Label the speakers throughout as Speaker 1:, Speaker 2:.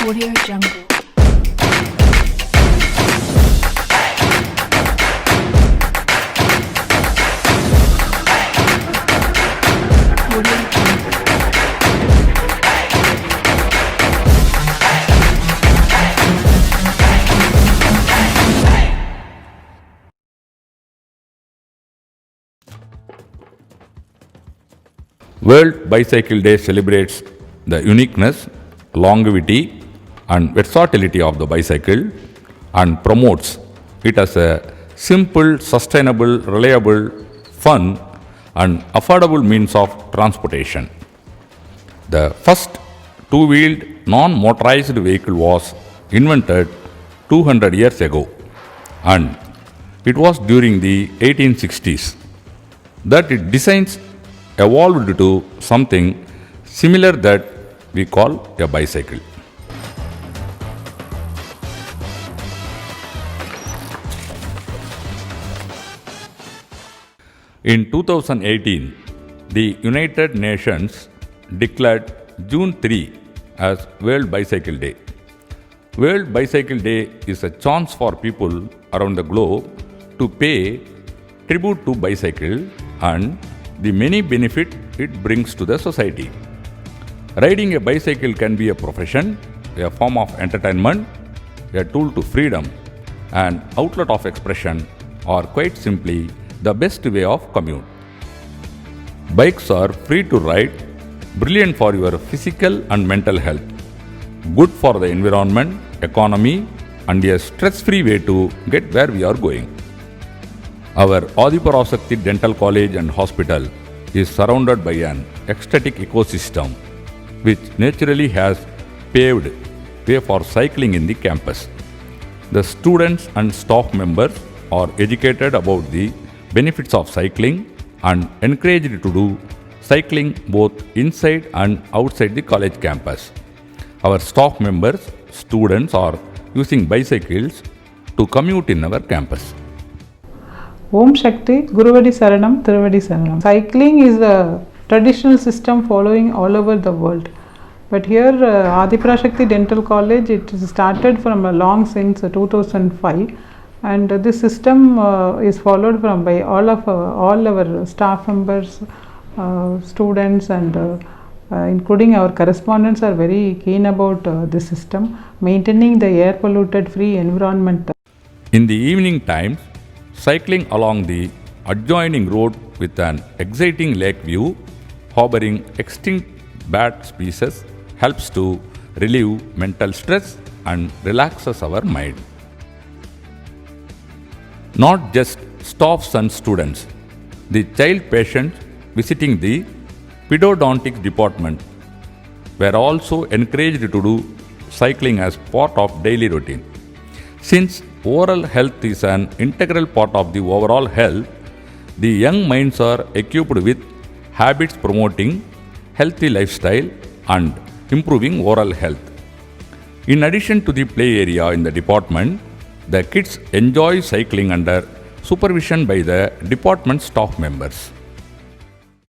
Speaker 1: Audio Jungle. Audio Jungle.
Speaker 2: World Bicycle Day celebrates the uniqueness, longevity, and versatility of the bicycle and promotes it as a simple, sustainable, reliable, fun, and affordable means of transportation. The first two-wheeled non-motorized vehicle was invented 200 years ago, and it was during the 1860s that its designs evolved to something similar that we call a bicycle. In 2018, the United Nations declared June 3 as World Bicycle Day. World Bicycle Day is a chance for people around the globe to pay tribute to bicycle and the many benefits it brings to the society. Riding a bicycle can be a profession, a form of entertainment, a tool to freedom, an outlet of expression, or quite simply the best way of commute. Bikes are free to ride, brilliant for your physical and mental health, good for the environment, economy, and a stress-free way to get where we are going. Our Adiparasakti Dental College and Hospital is surrounded by an ecstatic ecosystem which naturally has paved way for cycling in the campus. The students and staff members are educated about the benefits of cycling and encouraged to do cycling both inside and outside the college campus. Our staff members, students are using bicycles to commute in our campus.
Speaker 3: Om Shakti, Guruvadi Saranam, Tiruvadi Saranam. Cycling is a traditional system following all over the world. But here, Adiparashakti Dental College, it started from a long since 2005, and this system is followed from by all our staff members, students, and including our correspondents are very keen about this system, maintaining the air polluted free environment.
Speaker 2: In the evening times, cycling along the adjoining road with an exciting lake view, harboring extinct bat species, helps to relieve mental stress and relaxes our mind. Not just staffs and students, the child patients visiting the pedodontics department were also encouraged to do cycling as part of daily routine. Since oral health is an integral part of the overall health, the young minds are equipped with habits promoting healthy lifestyle and improving oral health. In addition to the play area in the department, the kids enjoy cycling under supervision by the department staff members.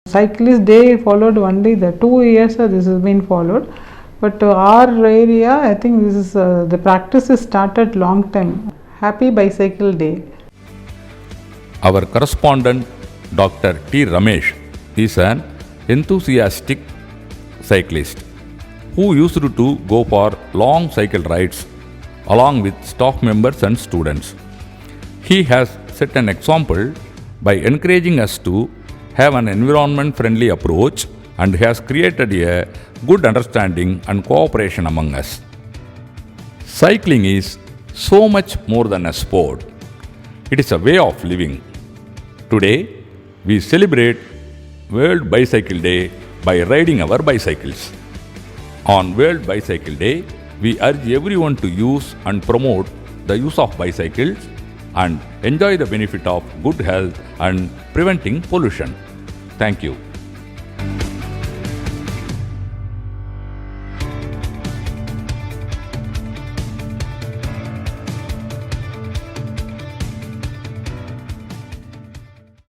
Speaker 3: Cyclist Day followed only the 2 years this has been followed, but our area, I think this is the practice is started long time. Happy Bicycle Day.
Speaker 2: Our correspondent Dr. T. Ramesh is an enthusiastic cyclist who used to go for long cycle rides along with staff members and students. He has set an example by encouraging us to have an environment-friendly approach and has created a good understanding and cooperation among us. Cycling is so much more than a sport. It is a way of living. Today, we celebrate World Bicycle Day by riding our bicycles. On World Bicycle Day, we urge everyone to use and promote the use of bicycles and enjoy the benefit of good health and preventing pollution. Thank you.